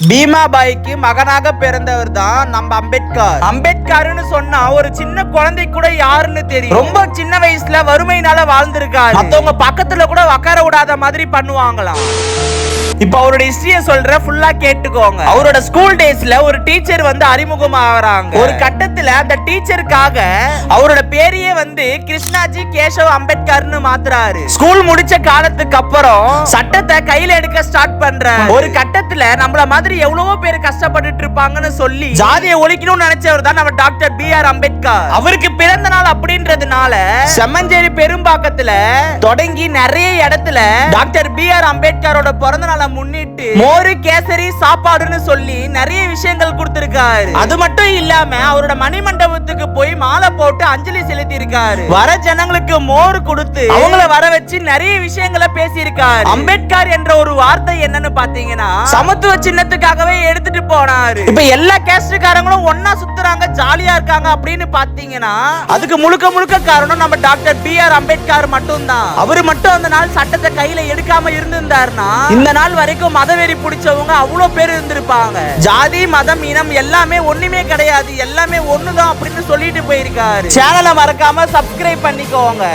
பீமாபாய்க்கு மகனாக பிறந்தவர் தான் நம்ம அம்பேத்கர். அம்பேத்கர்னு சொன்னா ஒரு சின்ன குழந்தை கூட யாருன்னு தெரியும். ரொம்ப சின்ன வயசுல வறுமையினால வாழ்ந்திருக்காரு. மத்தவங்க பக்கத்துல கூட உட்கார விடாத மாதிரி பண்ணுவாங்களாம். இப்ப அவரோட ஹிஸ்டரிய சொல்ற, ஃபுல்லா கேட்டுக்கோங்க. அவரோட ஸ்கூல் டேஸ்ல ஒரு டீச்சர் வந்து அறிமுகம் ஆகுறாங்க. ஒரு கட்டத்துல அந்த டீச்சருக்காக அவரோட பேரையே வந்து கிருஷ்ணாஜி கேசவ் அம்பேத்கர்னு மாத்துறாரு. ஸ்கூல் முடிச்ச காலத்துக்கு அப்புறம் சட்டத்தை கையில எடுக்க ஸ்டார்ட் பண்றாரு. ஒரு கட்டத்துல நம்மள மாதிரி எவ்வளவோ பேர் கஷ்டப்பட்டுட்டு இருப்பாங்கன்னு சொல்லி ஜாதியை ஒழிக்கணும்னு நினைச்சவர் தான் நம்ம டாக்டர் B.R. அம்பேத்கர். அவருக்கு பிறந்த நாள் அப்படின்றதுனால செம்மஞ்சேரி பெரும்பாக்கத்துல தொடங்கி நிறைய இடத்துல டாக்டர் B.R. அம்பேத்கரோட பிறந்த நாளை முன்னிட்டு மோரு கேசரி சாப்பாடுன்னு சொல்லி நிறைய விஷயங்கள் கொடுத்திருக்காரு. அது மட்டும் இல்லாம அவரோட மணிமண்டபத்துக்கு போய் மாலை போட்டு அஞ்சலி செலுத்தி இருக்காரு. வர ஜனங்களுக்கு மோர் கொடுத்து அவங்கள வர வச்சு நிறைய விஷயங்களை பேசி இருக்காரு. அம்பேத்கர் என்ற ஒரு வார்த்தை என்னன்னு பாத்தீங்கன்னா சமத்துவ சின்னத்துக்காகவே எடுத்துட்டு போனாரு. இப்ப எல்லா கேஸ்டுக்காரங்களும் ஒன்னா சுத்துறாங்க, ஜாலியா இருக்காங்க அப்படின்னு பாத்தீங்கன்னா அதுக்கு முழுக்க முழுக்க காரணம் நம்ம டாக்டர் B.R. அம்பேத்கர் மட்டும் தான். அவரு மட்டும் அந்த நாள் சட்டத்தை கையில எடுக்காம இருந்திருந்தாருன்னா இந்த நாள் வரைக்கும் மதவெறி பிடிச்சவங்க அவ்வளவு பேர் இருந்திருப்பாங்க. ஜாதி மதம் இனம் எல்லாமே ஒண்ணுமே கிடையாது, எல்லாமே ஒண்ணுதான் அப்படின்னு சொல்லிட்டு போயிருக்காரு. சேனலை மறக்காம சப்ஸ்கிரைப் பண்ணிக்கோங்க.